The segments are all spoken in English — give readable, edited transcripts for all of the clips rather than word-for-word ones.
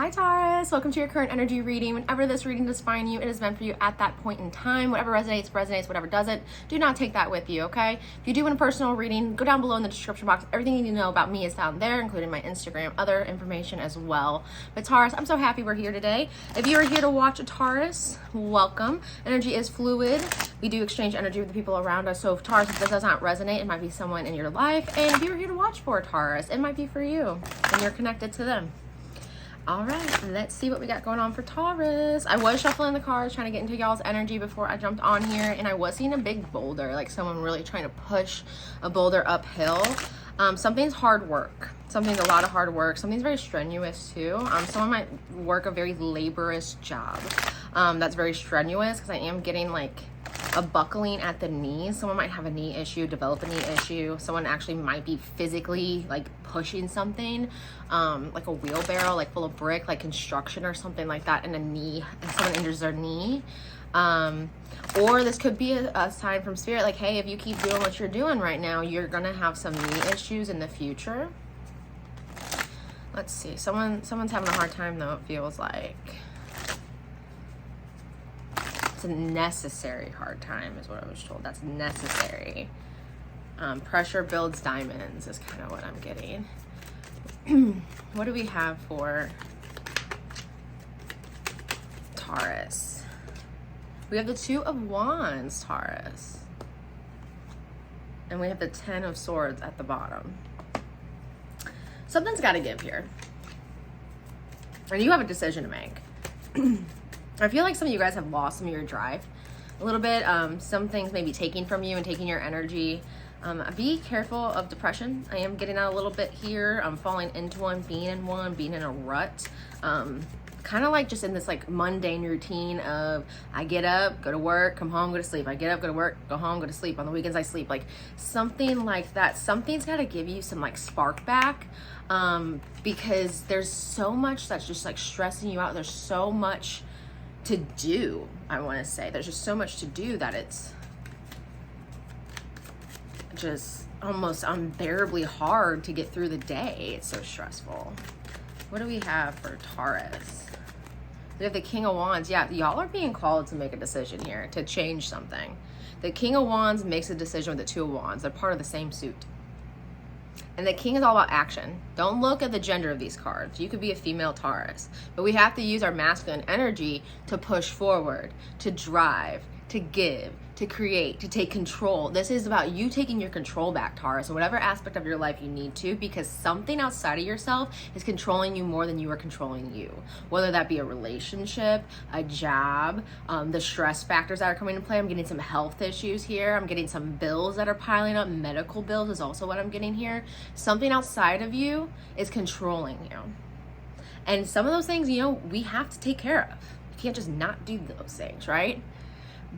Hi Taurus, welcome to your current energy reading. Whenever this reading does find you, it is meant for you at that point in time. Whatever resonates, whatever doesn't, do not take that with you, okay? If you do want a personal reading, go down below in the description box. Everything you need to know about me is down there, including my Instagram, other information as well. But Taurus, I'm so happy we're here today. If you are here to watch a Taurus, welcome. Energy is fluid. We do exchange energy with the people around us. So if Taurus, if this does not resonate, it might be someone in your life. And if you are here to watch for a Taurus, it might be for you and you're connected to them. All right, let's see what we got going on for Taurus. I was shuffling the cards, trying to get into y'all's energy before I jumped on here, and I was seeing a big boulder, like someone really trying to push a boulder uphill. Something's hard work. Something's a lot of hard work. Something's very strenuous too. Someone might work a very laborious job. That's very strenuous because I am getting like a buckling at the knee. Someone might have a knee issue, develop a knee issue. Someone actually might be physically like pushing something, like a wheelbarrow, like full of brick, like construction or something like that, and and someone injures their knee. Or this could be a sign from spirit, like, hey, if you keep doing what you're doing right now, you're gonna have some knee issues in the future. Let's see, someone's having a hard time though, it feels like. It's a necessary hard time is what I was told. That's necessary. Pressure builds diamonds is kind of what I'm getting. What do we have for Taurus? We have the Two of Wands, Taurus. And we have the Ten of Swords at the bottom. Something's got to give here. And you have a decision to make. I feel like some of you guys have lost some of your drive a little bit. Some things may be taken from you and taking your energy. Be careful of depression. I am getting out a little bit here. I'm falling into one, being in a rut. Kind of like just in this like mundane routine of I get up, go to work, come home, go to sleep. I get up, go to work, go home, go to sleep. On the weekends I sleep. Like something like that. Something's got to give you some like spark back, because there's so much that's just like stressing you out. There's so much to do. I want to say there's just so much to do that it's just almost unbearably hard to get through the day. It's so stressful. What do we have for Taurus? We have the King of Wands. Yeah, y'all are being called to make a decision here, to change something. The King of Wands makes a decision with the Two of Wands. They're part of the same suit. And the King is all about action. Don't look at the gender of these cards. You could be a female Taurus. But we have to use our masculine energy to push forward, to drive, to give, to create, to take control. This is about you taking your control back, Taurus, in whatever aspect of your life you need to, because something outside of yourself is controlling you more than you are controlling you. Whether that be a relationship, a job, the stress factors that are coming into play. I'm getting some health issues here. I'm getting some bills that are piling up. Medical bills is also what I'm getting here. Something outside of you is controlling you. And some of those things, you know, we have to take care of. You can't just not do those things, right?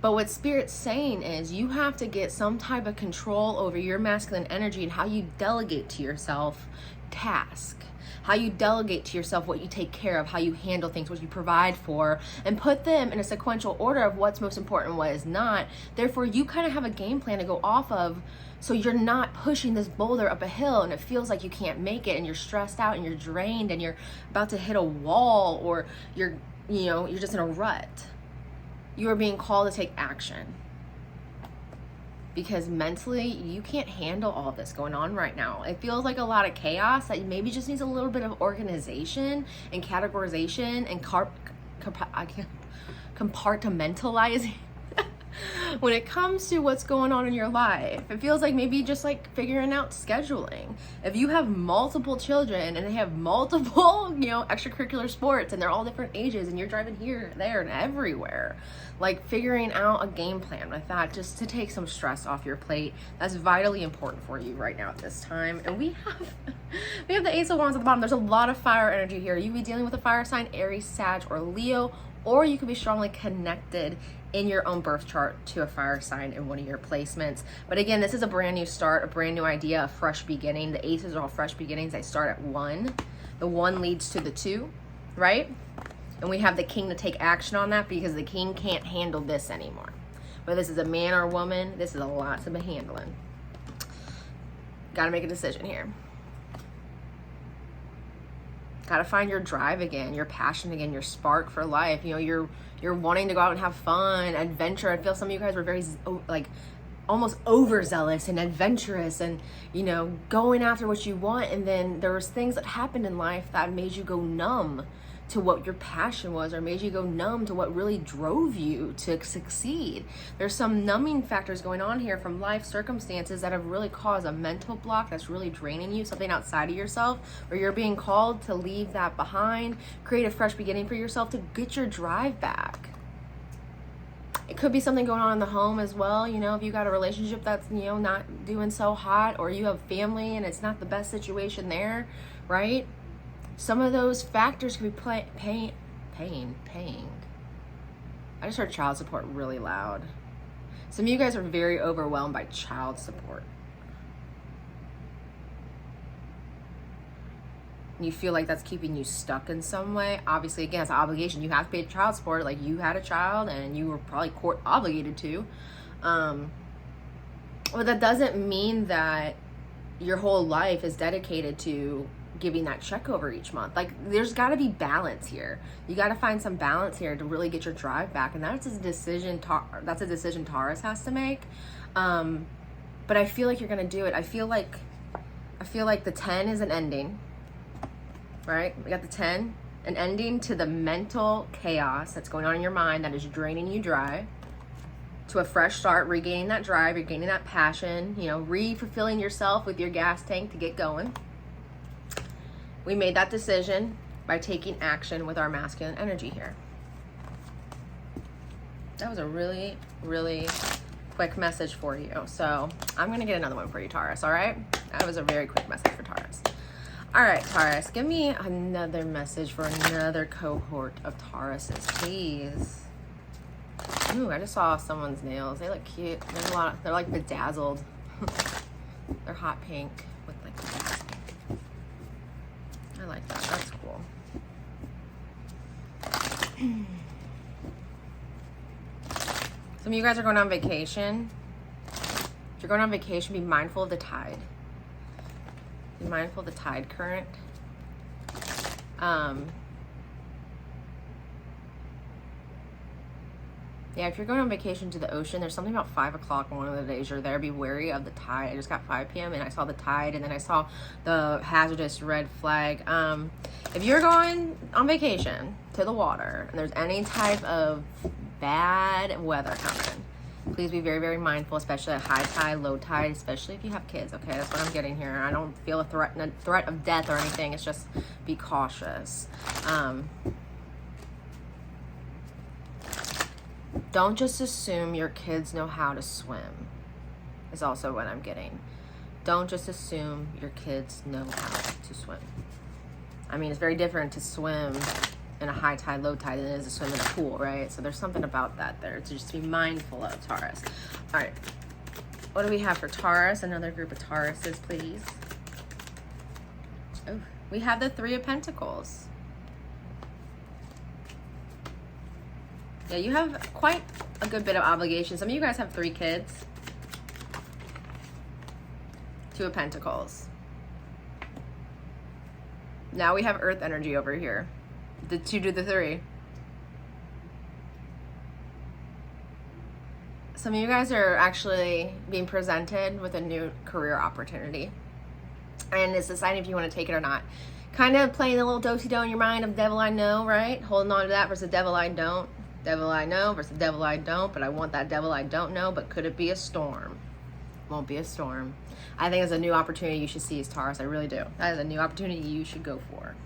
But what Spirit's saying is you have to get some type of control over your masculine energy and how you delegate to yourself tasks, how you delegate to yourself what you take care of, how you handle things, what you provide for, and put them in a sequential order of what's most important and what is not. Therefore, you kind of have a game plan to go off of, so you're not pushing this boulder up a hill and it feels like you can't make it and you're stressed out and you're drained and you're about to hit a wall, or you're just in a rut. You are being called to take action, because mentally you can't handle all this going on right now. It feels like a lot of chaos that maybe just needs a little bit of organization and categorization and compartmentalizing. When it comes to what's going on in your life, it feels like maybe just like figuring out scheduling. If you have multiple children and they have multiple, extracurricular sports and they're all different ages and you're driving here, there, and everywhere, like figuring out a game plan with that just to take some stress off your plate. That's vitally important for you right now at this time. And we have the Ace of Wands at the bottom. There's a lot of fire energy here. You could be dealing with a fire sign, Aries, Sag, or Leo, or you could be strongly connected in your own birth chart to a fire sign in one of your placements. But again, this is a brand new start, a brand new idea, a fresh beginning. The aces are all fresh beginnings. They start at 1. The 1 leads to the 2, right? And we have the King to take action on that, because the King can't handle this anymore. Whether this is a man or a woman, this is a lot to be handling. Got to make a decision here. Got to find your drive again, your passion again, your spark for life. You know, you're wanting to go out and have fun, adventure. I feel some of you guys were very like almost overzealous and adventurous and, you know, going after what you want. And then there was things that happened in life that made you go numb to what your passion was, or made you go numb to what really drove you to succeed. There's some numbing factors going on here from life circumstances that have really caused a mental block that's really draining you, something outside of yourself, where you're being called to leave that behind, create a fresh beginning for yourself to get your drive back. It could be something going on in the home as well. You know, if you got a relationship that's, you know, not doing so hot, or you have family and it's not the best situation there, right? Some of those factors could be paying. I just heard child support really loud. Some of you guys are very overwhelmed by child support. You feel like that's keeping you stuck in some way. Obviously, again, it's an obligation. You have to pay child support. Like, you had a child and you were probably court obligated to. But that doesn't mean that your whole life is dedicated to giving that check over each month. Like, there's got to be balance here. You got to find some balance here to really get your drive back, and that's a decision. That's a decision Taurus has to make. But I feel like you're gonna do it. I feel like the 10 is an ending. Right? We got the 10, an ending to the mental chaos that's going on in your mind that is draining you dry, to a fresh start, regaining that drive, regaining that passion, you know, re-fulfilling yourself with your gas tank to get going. We made that decision by taking action with our masculine energy here. That was a really, really quick message for you. So I'm going to get another one for you, Taurus, all right? That was a very quick message for Taurus. All right, Taurus, give me another message for another cohort of Tauruses, please. Ooh, I just saw someone's nails. They look cute. They're like bedazzled. They're hot pink with like bedazzling. I like that. That's cool. Some of you guys are going on vacation. If you're going on vacation, be mindful of the tide. Be mindful of the tide current. Yeah, if you're going on vacation to the ocean, there's something about 5 o'clock on one of the days you're there. Be wary of the tide. I just got 5 p.m. and I saw the tide, and then I saw the hazardous red flag. If you're going on vacation to the water and there's any type of bad weather coming, please be very, very mindful, especially at high tide, low tide, especially if you have kids, okay? That's what I'm getting here. I don't feel a threat of death or anything. It's just be cautious. Don't just assume your kids know how to swim, is also what I'm getting. Don't just assume your kids know how to swim. I mean, it's very different to swim in a high tide, low tide than it is to swim in a pool, right? So there's something about that there to just be mindful of, Taurus. All right, what do we have for Taurus? Another group of Tauruses, please. Oh, we have the 3 of Pentacles. Yeah, you have quite a good bit of obligation. Some of you guys have 3 kids. 2 of Pentacles. Now we have Earth energy over here. The 2 to the 3. Some of you guys are actually being presented with a new career opportunity. And it's deciding if you want to take it or not. Kind of playing a little do-si-do in your mind of devil I know, right? Holding on to that versus devil I don't. Devil I know versus devil I don't, but I want that devil I don't know, but could it be a storm? Won't be a storm. I think it's a new opportunity you should seize, Taurus. I really do. That is a new opportunity you should go for.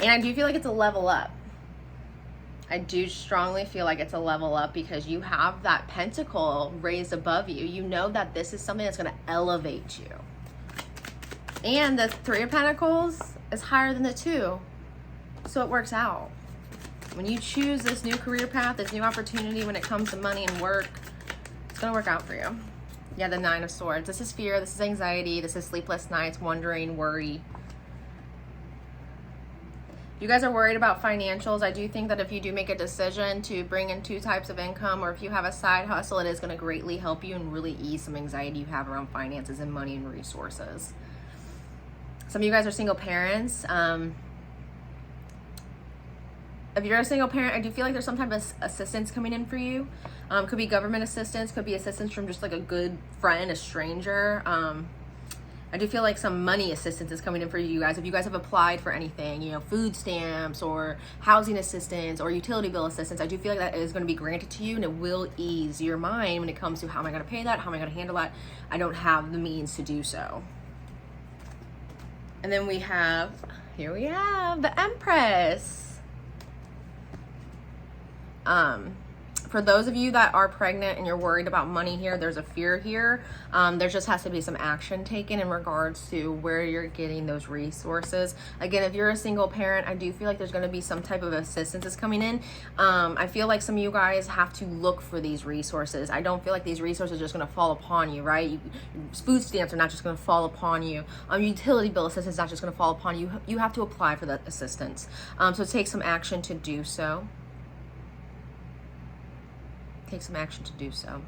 And I do feel like it's a level up. I do strongly feel like it's a level up because you have that pentacle raised above you. You know that this is something that's going to elevate you. And the 3 of Pentacles is higher than the 2. So it works out. When you choose this new career path, this new opportunity when it comes to money and work, it's going to work out for you. Yeah, the 9 of Swords. This is fear. This is anxiety. This is sleepless nights, wondering, worry. You guys are worried about financials. I do think that if you do make a decision to bring in 2 types of income, or if you have a side hustle, it is going to greatly help you and really ease some anxiety you have around finances and money and resources. Some of you guys are single parents. If you're a single parent, I do feel like there's some type of assistance coming in for you. Could be government assistance, could be assistance from just like a good friend, a stranger. I do feel like some money assistance is coming in for you guys. If you guys have applied for anything, you know, food stamps or housing assistance or utility bill assistance, I do feel like that is going to be granted to you, and it will ease your mind when it comes to how am I going to pay that? How am I going to handle that? I don't have the means to do so. And then here we have the Empress. For those of you that are pregnant and you're worried about money here, there's a fear here. There just has to be some action taken in regards to where you're getting those resources. Again, if you're a single parent, I do feel like there's going to be some type of assistance that's coming in. I feel like some of you guys have to look for these resources. I don't feel like these resources are just going to fall upon you, right? Food stamps are not just going to fall upon you. Utility bill assistance is not just going to fall upon you. You have to apply for that assistance. So take some action to do so. Take some action to do so.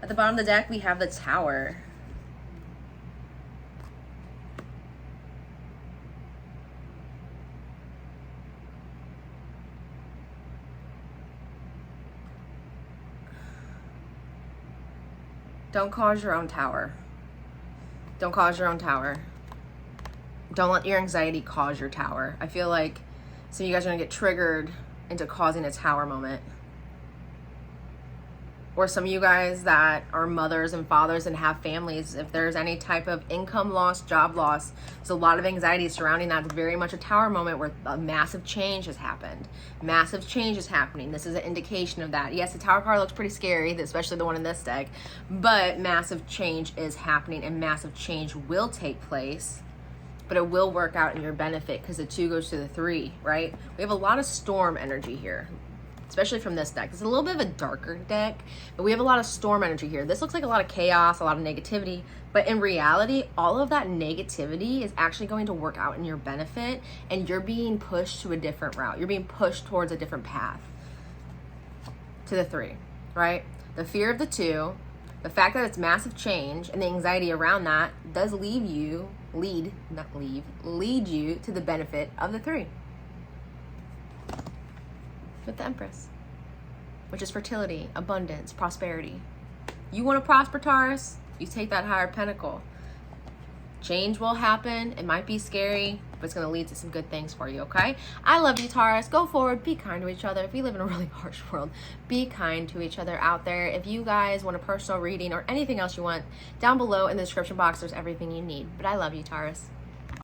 At the bottom of the deck, we have the Tower. Don't cause your own tower. Don't cause your own tower. Don't let your anxiety cause your tower. I feel like some of you guys are gonna get triggered into causing a tower moment. Or some of you guys that are mothers and fathers and have families, if there's any type of income loss, job loss, there's a lot of anxiety surrounding that. It's very much a tower moment where a massive change has happened. Massive change is happening. This is an indication of that. Yes, the Tower card looks pretty scary, especially the one in this deck, but massive change is happening and massive change will take place, but it will work out in your benefit because the 2 goes to the 3, right? We have a lot of storm energy here, especially from this deck. It's a little bit of a darker deck, but we have a lot of storm energy here. This looks like a lot of chaos, a lot of negativity, but in reality, all of that negativity is actually going to work out in your benefit, and you're being pushed to a different route. You're being pushed towards a different path to the 3, right? The fear of the 2, the fact that it's massive change and the anxiety around that does lead you to the benefit of the 3. With the Empress, which is fertility, abundance, prosperity. You want to prosper, Taurus? You take that higher pentacle. Change will happen. It might be scary, but it's going to lead to some good things for you, okay? I love you, Taurus. Go forward. Be kind to each other. We live in a really harsh world. Be kind to each other out there. If you guys want a personal reading or anything else you want, down below in the description box, there's everything you need. But I love you, Taurus.